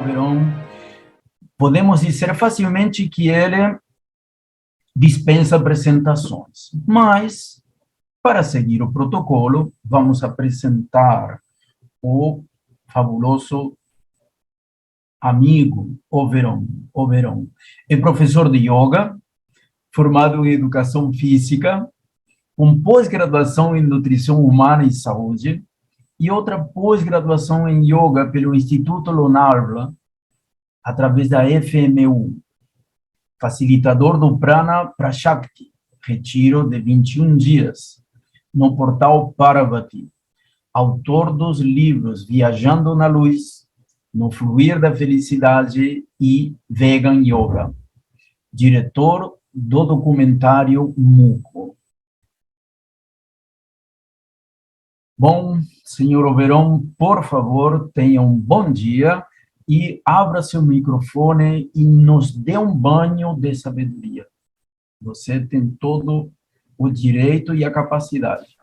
Verón, podemos dizer facilmente que ele dispensa apresentações, mas, para seguir o protocolo, vamos apresentar o fabuloso amigo Overon. Overon é professor de yoga, formado em educação física, com pós-graduação em nutrição humana e saúde, e outra pós-graduação em yoga pelo Instituto Lonavala, através da FMU, facilitador do Prana Prashakti, retiro de 21 dias, no portal Parvati, autor dos livros Viajando na Luz, No Fluir da Felicidade e Vegan Yoga, diretor do documentário Muco. Bom, senhor Overon, por favor, tenha um bom dia e abra seu microfone e nos dê um banho de sabedoria. Você tem todo o direito e a capacidade.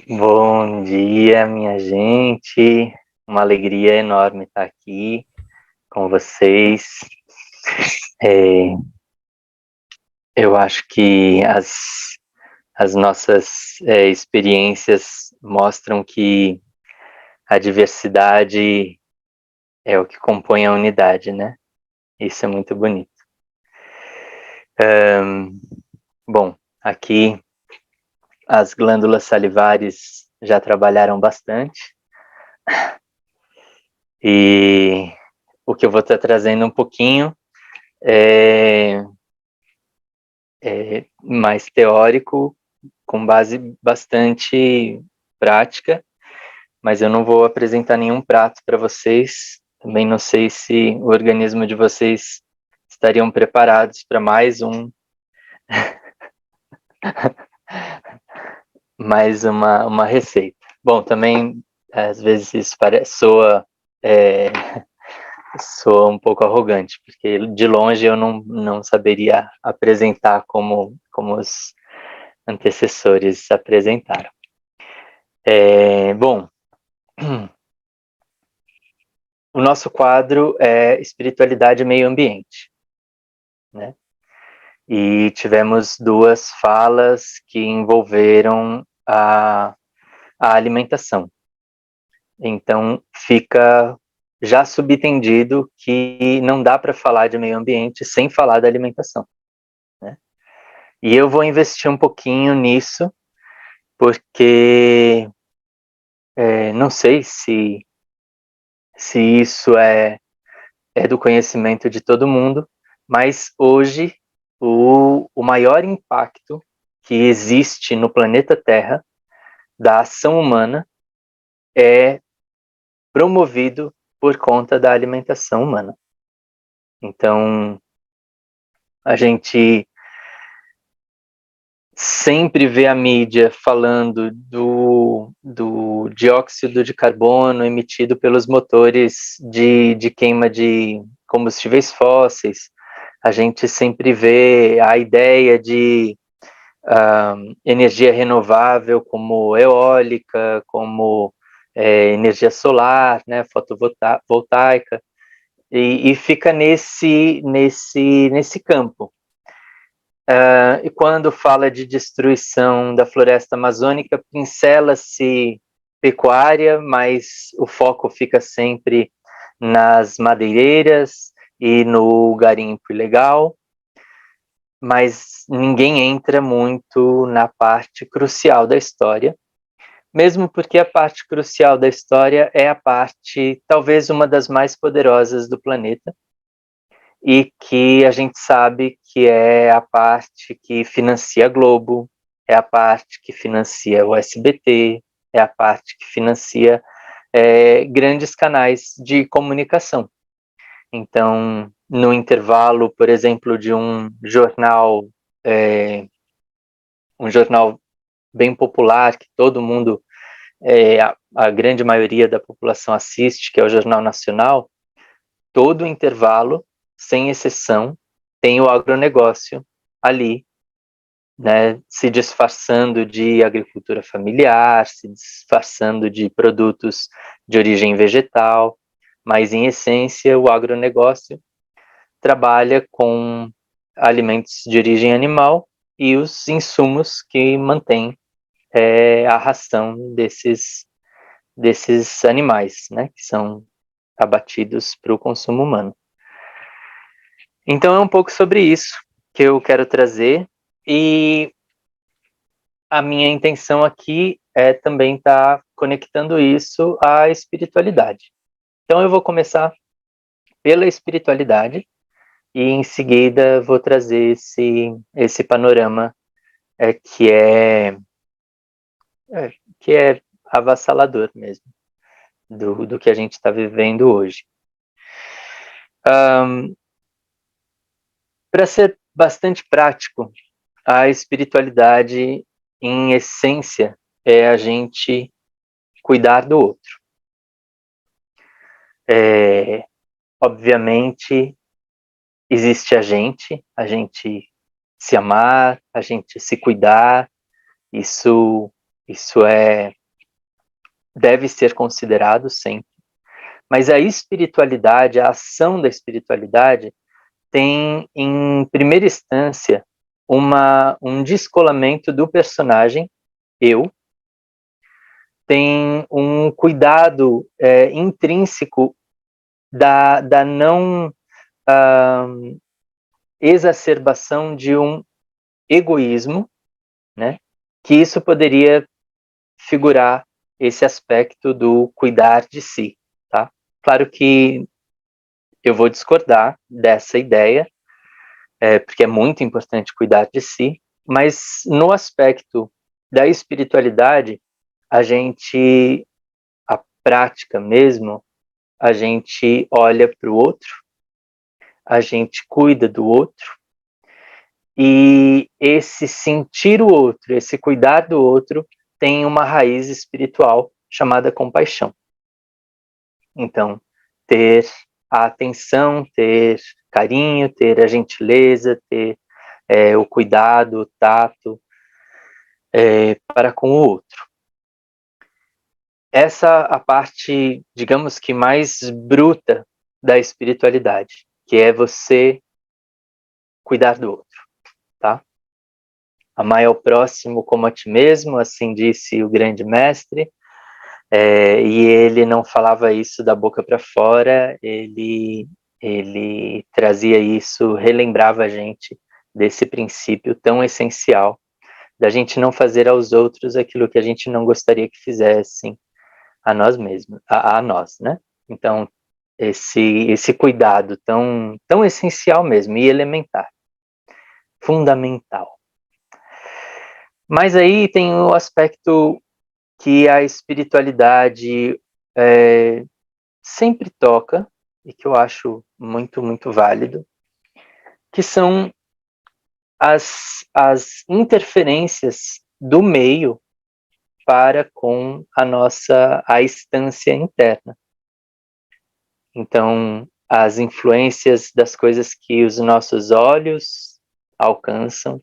Bom dia, minha gente. Uma alegria enorme estar aqui com vocês. Eu acho que as nossas experiências mostram que a diversidade é o que compõe a unidade, né? Isso é muito bonito. Bom, aqui as glândulas salivares já trabalharam bastante. E o que eu vou estar trazendo um pouquinho é mais teórico, com base bastante prática, mas eu não vou apresentar nenhum prato para vocês. Também não sei se o organismo de vocês estariam preparados para mais uma receita. Bom, também às vezes isso soa um pouco arrogante, porque de longe eu não saberia apresentar como os antecessores apresentaram. Bom, o nosso quadro é Espiritualidade e Meio Ambiente, né? E tivemos duas falas que envolveram a alimentação. Então, fica já subentendido que não dá para falar de meio ambiente sem falar da alimentação, né? E eu vou investir um pouquinho nisso, porque não sei se isso é do conhecimento de todo mundo, mas hoje o maior impacto que existe no planeta Terra da ação humana é promovido por conta da alimentação humana. Então, a gente sempre vê a mídia falando do dióxido de carbono emitido pelos motores de queima de combustíveis fósseis. A gente sempre vê a ideia de energia renovável como eólica, como energia solar, né, fotovoltaica, e fica nesse campo. E quando fala de destruição da floresta amazônica, pincela-se pecuária, mas o foco fica sempre nas madeireiras e no garimpo ilegal, mas ninguém entra muito na parte crucial da história, mesmo porque a parte crucial da história é a parte, talvez uma das mais poderosas do planeta, e que a gente sabe que é a parte que financia a Globo, é a parte que financia o SBT, é a parte que financia grandes canais de comunicação. Então, no intervalo, por exemplo, de um jornal bem popular, que todo mundo, a grande maioria da população assiste, que é o Jornal Nacional, todo intervalo, sem exceção, tem o agronegócio ali né, se disfarçando de agricultura familiar, se disfarçando de produtos de origem vegetal, mas em essência o agronegócio trabalha com alimentos de origem animal e os insumos que mantêm a ração desses animais, né, que são abatidos para o consumo humano. Então é um pouco sobre isso que eu quero trazer, e a minha intenção aqui é também estar conectando isso à espiritualidade. Então eu vou começar pela espiritualidade e em seguida vou trazer esse panorama que é avassalador mesmo do que a gente está vivendo hoje. Para ser bastante prático, a espiritualidade, em essência, é a gente cuidar do outro. Obviamente, existe a gente se amar, a gente se cuidar, isso deve ser considerado sempre. Mas a espiritualidade, a ação da espiritualidade, tem, em primeira instância, um descolamento do personagem, eu, tem um cuidado intrínseco da não exacerbação de um egoísmo, né? Que isso poderia figurar esse aspecto do cuidar de si, tá? Claro que eu vou discordar dessa ideia, porque é muito importante cuidar de si, mas no aspecto da espiritualidade, a prática mesmo, a gente olha para o outro, a gente cuida do outro, e esse sentir o outro, esse cuidar do outro, tem uma raiz espiritual chamada compaixão. Então, ter a atenção, ter carinho, ter a gentileza, ter o cuidado, o tato para com o outro. Essa a parte, digamos que mais bruta da espiritualidade, que é você cuidar do outro, tá? Amar ao próximo como a ti mesmo, assim disse o grande mestre, e ele não falava isso da boca para fora, ele trazia isso, relembrava a gente desse princípio tão essencial da gente não fazer aos outros aquilo que a gente não gostaria que fizessem a nós mesmos, a nós, né? Então, esse cuidado tão essencial mesmo e elementar, fundamental. Mas aí tem o aspecto que a espiritualidade sempre toca, e que eu acho muito, muito válido, que são as interferências do meio para com a instância interna. Então, as influências das coisas que os nossos olhos alcançam,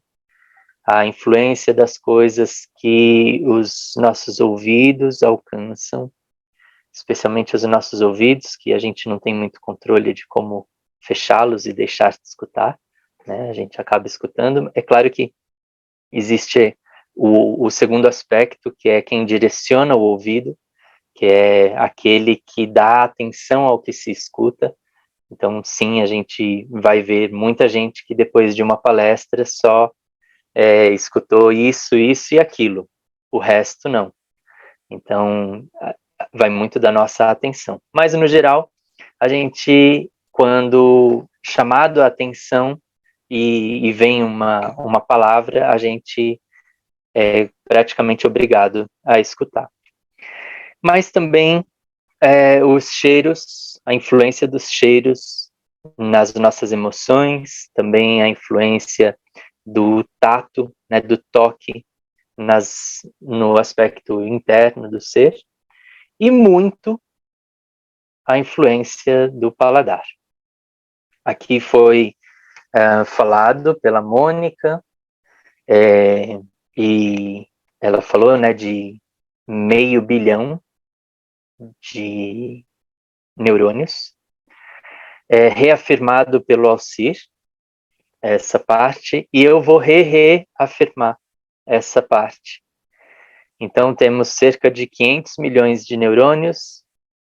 a influência das coisas que os nossos ouvidos alcançam, especialmente os nossos ouvidos, que a gente não tem muito controle de como fechá-los e deixar de escutar, né? A gente acaba escutando. É claro que existe o segundo aspecto, que é quem direciona o ouvido, que é aquele que dá atenção ao que se escuta. Então, sim, a gente vai ver muita gente que depois de uma palestra só escutou isso e aquilo, o resto não. Então, vai muito da nossa atenção. Mas, no geral, a gente, quando chamado a atenção e vem uma palavra, a gente é praticamente obrigado a escutar. Mas também os cheiros, a influência dos cheiros nas nossas emoções, também a influência do tato, né, do toque no aspecto interno do ser, e muito a influência do paladar. Aqui foi falado pela Mônica E ela falou, né, de 500 bilhão de neurônios, reafirmado pelo Alcir, essa parte, e eu vou reafirmar essa parte. Então, temos cerca de 500 milhões de neurônios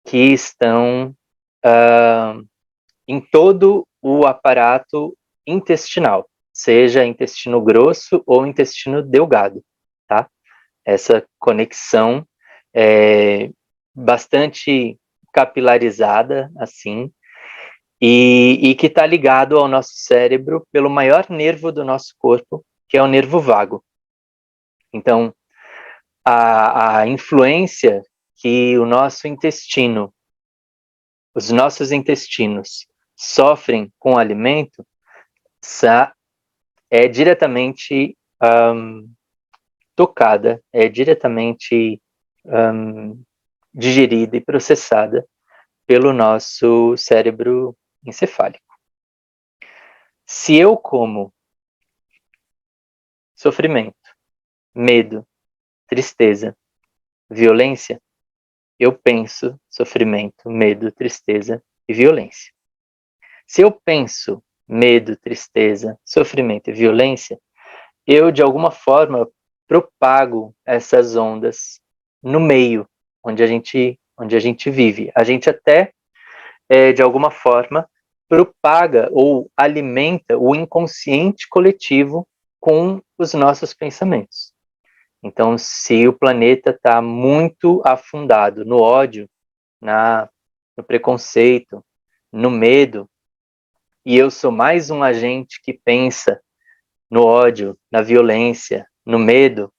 que estão em todo o aparato intestinal, seja intestino grosso ou intestino delgado, tá? Essa conexão é bastante capilarizada, assim, e que está ligado ao nosso cérebro pelo maior nervo do nosso corpo, que é o nervo vago. Então, a influência que o nosso intestino, os nossos intestinos sofrem com o alimento é diretamente tocada, é diretamente digerida e processada pelo nosso cérebro encefálico. Se eu como sofrimento, medo, tristeza, violência, eu penso sofrimento, medo, tristeza e violência. Se eu penso medo, tristeza, sofrimento e violência, eu, de alguma forma, propago essas ondas no meio onde a gente vive. A gente até, de alguma forma, propaga ou alimenta o inconsciente coletivo com os nossos pensamentos. Então, se o planeta está muito afundado no ódio, no preconceito, no medo, e eu sou mais um agente que pensa no ódio, na violência, no medo,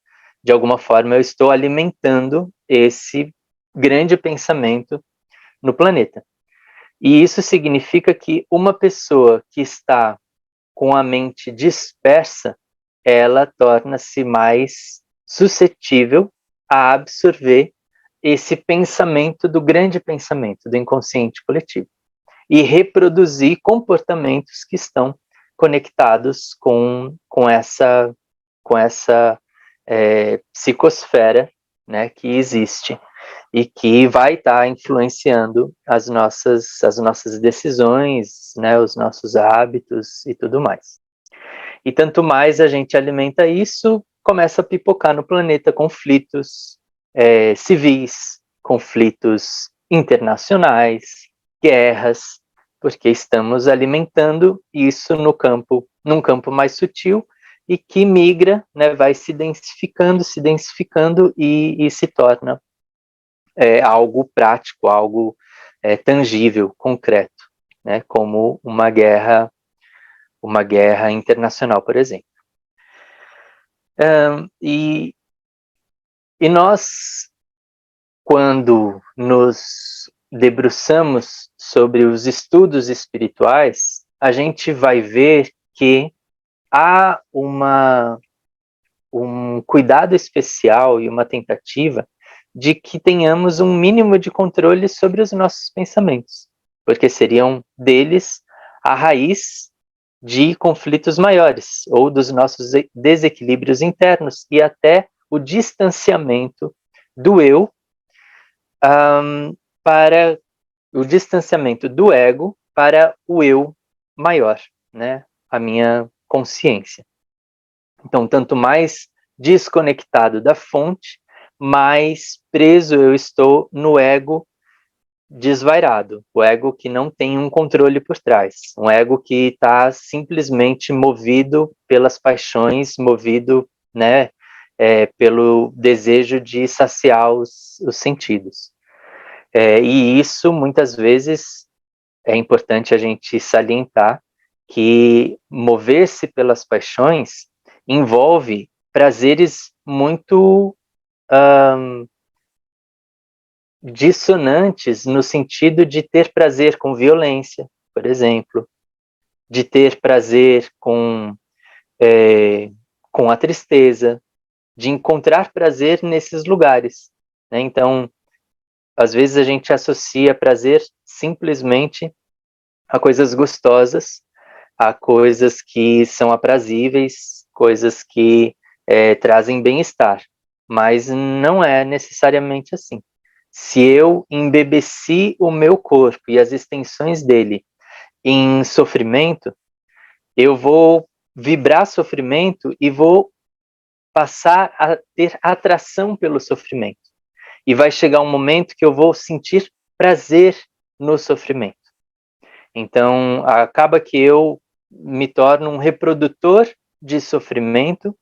de alguma forma eu estou alimentando esse grande pensamento no planeta. E isso significa que uma pessoa que está com a mente dispersa, ela torna-se mais suscetível a absorver esse pensamento do grande pensamento, do inconsciente coletivo, e reproduzir comportamentos que estão conectados com essa psicosfera, né, que existe e que vai estar influenciando as nossas decisões, né, os nossos hábitos e tudo mais. E tanto mais a gente alimenta isso, começa a pipocar no planeta conflitos civis, conflitos internacionais, guerras, porque estamos alimentando isso num campo mais sutil e que migra, né, vai se densificando e se torna algo prático, algo tangível, concreto, né, como uma guerra internacional, por exemplo. E nós, quando nos debruçamos sobre os estudos espirituais, a gente vai ver que há um cuidado especial e uma tentativa de que tenhamos um mínimo de controle sobre os nossos pensamentos, porque seriam deles a raiz de conflitos maiores, ou dos nossos desequilíbrios internos, e até o distanciamento do eu para o distanciamento do ego para o eu maior, né? A minha consciência. Então, tanto mais desconectado da fonte, mais preso eu estou no ego desvairado, o ego que não tem um controle por trás, um ego que está simplesmente movido pelas paixões, movido, né, pelo desejo de saciar os sentidos. E isso, muitas vezes, é importante a gente salientar que mover-se pelas paixões envolve prazeres muito dissonantes no sentido de ter prazer com violência, por exemplo, de ter prazer com a tristeza, de encontrar prazer nesses lugares, né? Então, às vezes a gente associa prazer simplesmente a coisas gostosas, a coisas que são aprazíveis, coisas que trazem bem-estar, mas não é necessariamente assim. Se eu embebeci o meu corpo e as extensões dele em sofrimento, eu vou vibrar sofrimento e vou passar a ter atração pelo sofrimento. E vai chegar um momento que eu vou sentir prazer no sofrimento. Então, acaba que eu me torno um reprodutor de sofrimento,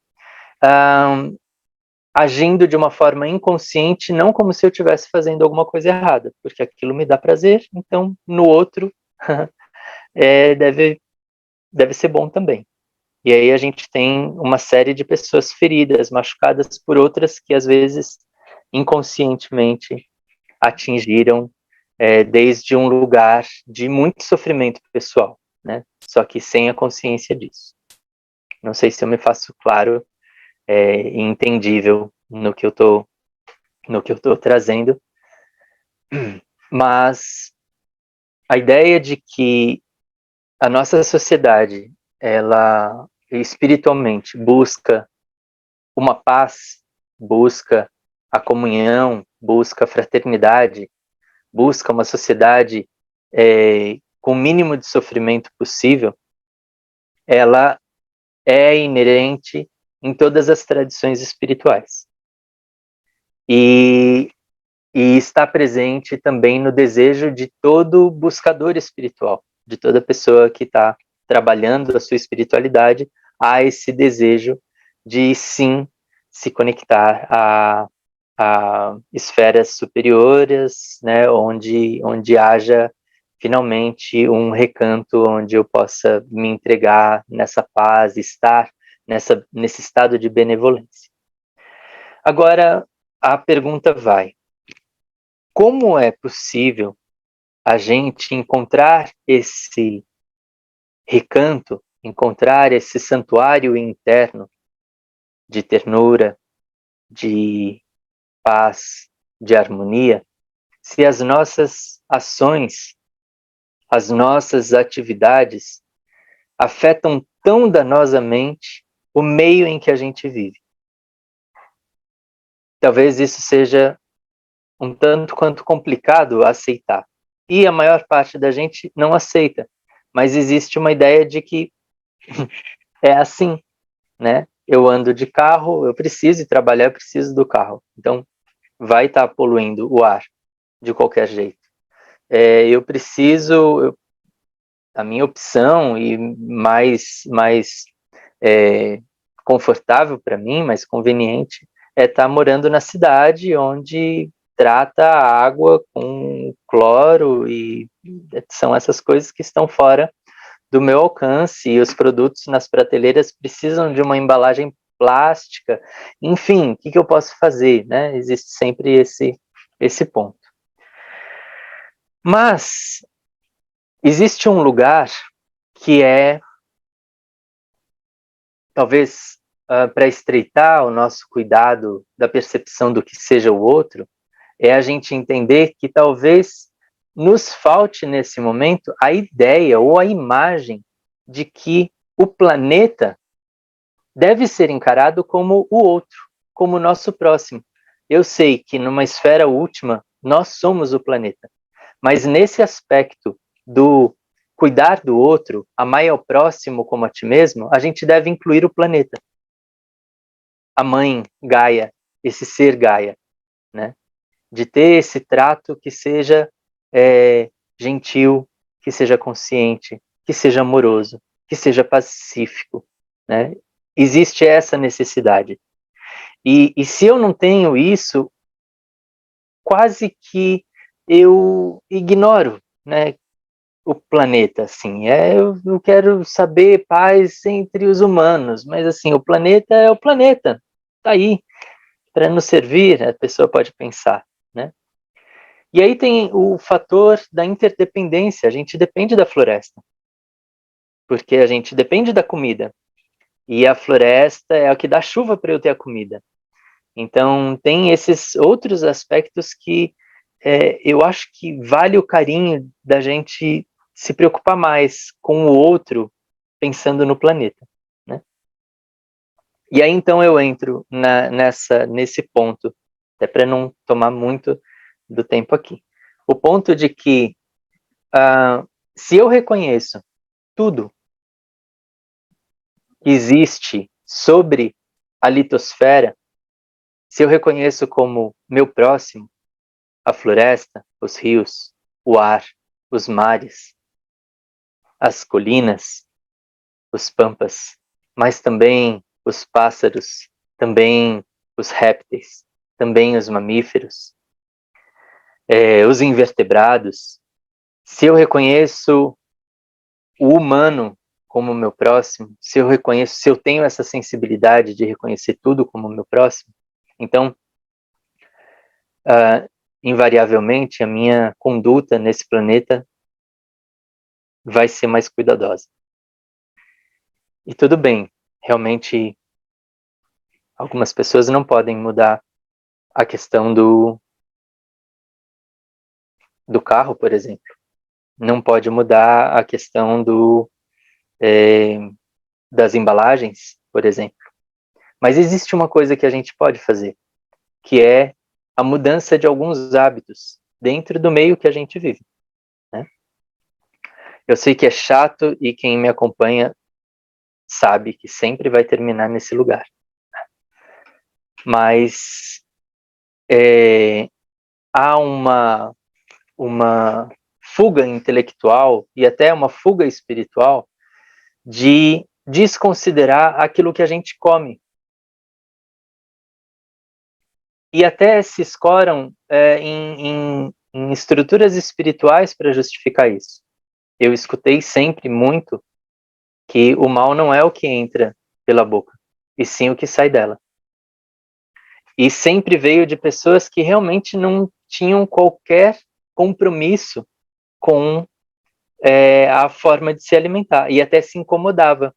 agindo de uma forma inconsciente, não como se eu estivesse fazendo alguma coisa errada, porque aquilo me dá prazer, então no outro deve ser bom também. E aí a gente tem uma série de pessoas feridas, machucadas por outras que às vezes inconscientemente atingiram desde um lugar de muito sofrimento pessoal, né? Só que sem a consciência disso. Não sei se eu me faço claro e entendível no que eu tô trazendo, mas a ideia de que a nossa sociedade, ela espiritualmente busca uma paz, busca a comunhão, busca a fraternidade, busca uma sociedade com o mínimo de sofrimento possível, ela é inerente em todas as tradições espirituais. E está presente também no desejo de todo buscador espiritual, de toda pessoa que está trabalhando a sua espiritualidade, há esse desejo de sim se conectar a esferas superiores, né, onde haja finalmente um recanto onde eu possa me entregar nessa paz, estar nesse estado de benevolência. Agora, a pergunta vai: como é possível a gente encontrar esse recanto, encontrar esse santuário interno de ternura, de paz, de harmonia, se as nossas ações, as nossas atividades afetam tão danosamente o meio em que a gente vive? Talvez isso seja um tanto quanto complicado a aceitar. E a maior parte da gente não aceita. Mas existe uma ideia de que é assim, né? Eu ando de carro, eu preciso ir trabalhar, eu preciso do carro. Então, vai estar poluindo o ar de qualquer jeito. A minha opção e mais confortável para mim, mais conveniente, é estar morando na cidade onde trata a água com cloro e são essas coisas que estão fora do meu alcance, e os produtos nas prateleiras precisam de uma embalagem plástica. Enfim, o que eu posso fazer, né? Existe sempre esse ponto. Mas existe um lugar que é, talvez, para estreitar o nosso cuidado da percepção do que seja o outro, é a gente entender que talvez nos falte nesse momento a ideia ou a imagem de que o planeta deve ser encarado como o outro, como o nosso próximo. Eu sei que numa esfera última nós somos o planeta, mas nesse aspecto do cuidar do outro, amar ao próximo como a ti mesmo, a gente deve incluir o planeta. A mãe Gaia, esse ser Gaia, né? De ter esse trato que seja gentil, que seja consciente, que seja amoroso, que seja pacífico, né? Existe essa necessidade. E se eu não tenho isso, quase que eu ignoro, né, o planeta, assim. Eu quero saber paz entre os humanos, mas assim, o planeta é o planeta, tá aí, para nos servir, a pessoa pode pensar, né? E aí tem o fator da interdependência, a gente depende da floresta, porque a gente depende da comida, e a floresta é a que dá chuva para eu ter a comida. Então, tem esses outros aspectos que eu acho que vale o carinho da gente se preocupar mais com o outro, pensando no planeta, né? E aí então eu entro nesse ponto, até para não tomar muito do tempo aqui. O ponto de que se eu reconheço tudo que existe sobre a litosfera, se eu reconheço como meu próximo a floresta, os rios, o ar, os mares, as colinas, os pampas, mas também os pássaros, também os répteis, também os mamíferos, os invertebrados. Se eu reconheço o humano como meu próximo, se eu tenho essa sensibilidade de reconhecer tudo como meu próximo, então, invariavelmente, a minha conduta nesse planeta vai ser mais cuidadosa. E tudo bem, realmente, algumas pessoas não podem mudar a questão do carro, por exemplo. Não pode mudar a questão das embalagens, por exemplo. Mas existe uma coisa que a gente pode fazer, que é a mudança de alguns hábitos dentro do meio que a gente vive, né? Eu sei que é chato e quem me acompanha sabe que sempre vai terminar nesse lugar. Mas há uma fuga intelectual e até uma fuga espiritual de desconsiderar aquilo que a gente come. E até se escoram em estruturas espirituais para justificar isso. Eu escutei sempre muito que o mal não é o que entra pela boca, e sim o que sai dela. E sempre veio de pessoas que realmente não tinham qualquer compromisso com a forma de se alimentar, e até se incomodava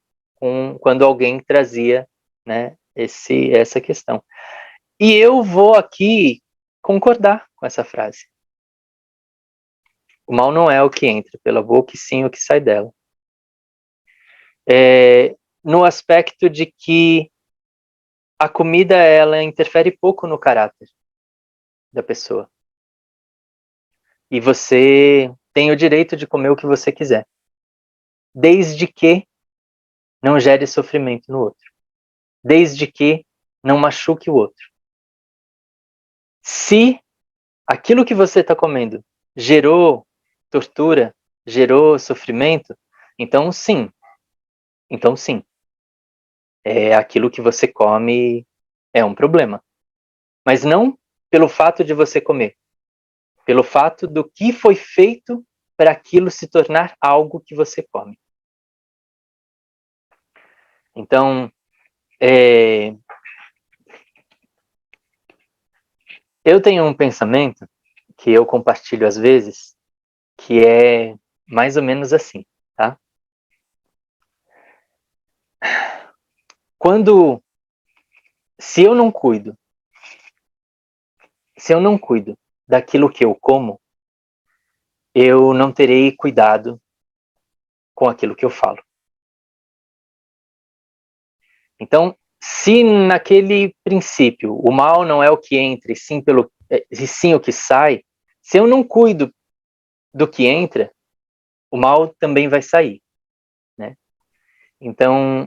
quando alguém trazia, né, essa questão. E eu vou aqui concordar com essa frase. O mal não é o que entra pela boca, e sim o que sai dela. No aspecto de que a comida, ela interfere pouco no caráter da pessoa. E você tem o direito de comer o que você quiser, desde que não gere sofrimento no outro, desde que não machuque o outro. Se aquilo que você está comendo gerou tortura, gerou sofrimento, então sim. Aquilo que você come é um problema. Mas não pelo fato de você comer, pelo fato do que foi feito para aquilo se tornar algo que você come. Então, eu tenho um pensamento que eu compartilho às vezes, que é mais ou menos assim, tá? Se eu não cuido daquilo que eu como, eu não terei cuidado com aquilo que eu falo. Então, se naquele princípio o mal não é o que entra, e sim o que sai, se eu não cuido do que entra, o mal também vai sair, né? Então,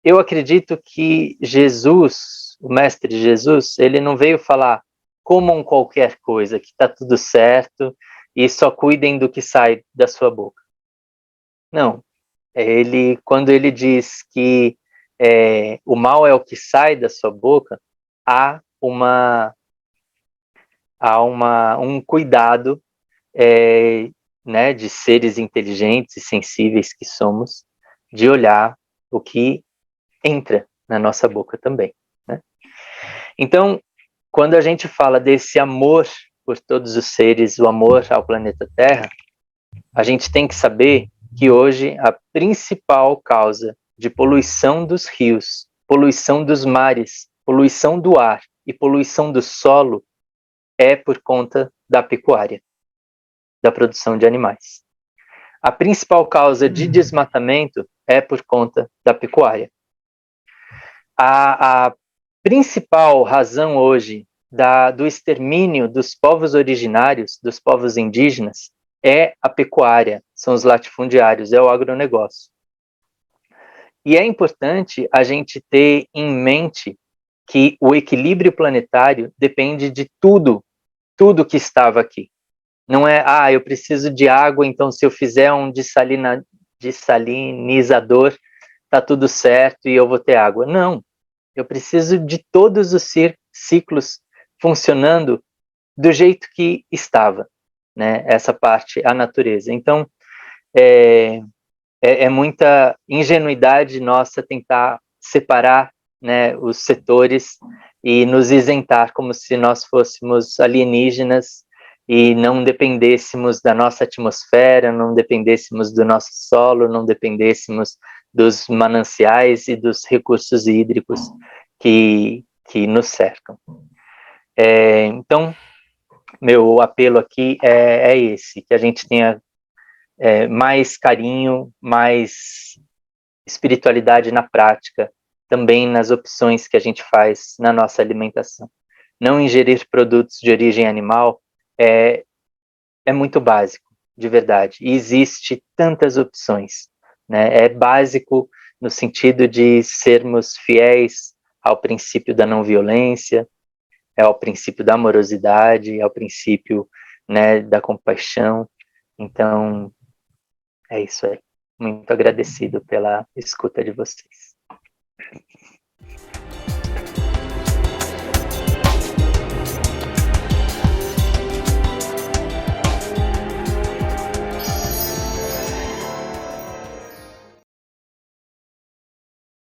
eu acredito que Jesus, o Mestre Jesus, ele não veio falar comam qualquer coisa, que está tudo certo, e só cuidem do que sai da sua boca. Não. Quando ele diz que o mal é o que sai da sua boca, há um cuidado, né, de seres inteligentes e sensíveis que somos, de olhar o que entra na nossa boca também, né? Então, quando a gente fala desse amor por todos os seres, o amor ao planeta Terra, a gente tem que saber que hoje a principal causa de poluição dos rios, poluição dos mares, poluição do ar e poluição do solo é por conta da pecuária, da produção de animais. A principal causa de desmatamento é por conta da pecuária. a principal razão hoje do extermínio dos povos originários, dos povos indígenas, é a pecuária, são os latifundiários, é o agronegócio. E é importante a gente ter em mente que o equilíbrio planetário depende de tudo que estava aqui. Não é, eu preciso de água, então se eu fizer um dessalinizador, tá tudo certo e eu vou ter água. Não, eu preciso de todos os ciclos funcionando do jeito que estava, né? Essa parte, a natureza. Então, é muita ingenuidade nossa tentar separar, né, os setores e nos isentar como se nós fôssemos alienígenas e não dependêssemos da nossa atmosfera, não dependêssemos do nosso solo, não dependêssemos dos mananciais e dos recursos hídricos que nos cercam. Então, meu apelo aqui é esse, que a gente tenha mais carinho, mais espiritualidade na prática, também nas opções que a gente faz na nossa alimentação. Não ingerir produtos de origem animal é muito básico, de verdade. E existe tantas opções, né? É básico no sentido de sermos fiéis ao princípio da não violência, ao princípio da amorosidade, ao princípio, né, da compaixão. Então, é isso aí. Muito agradecido pela escuta de vocês.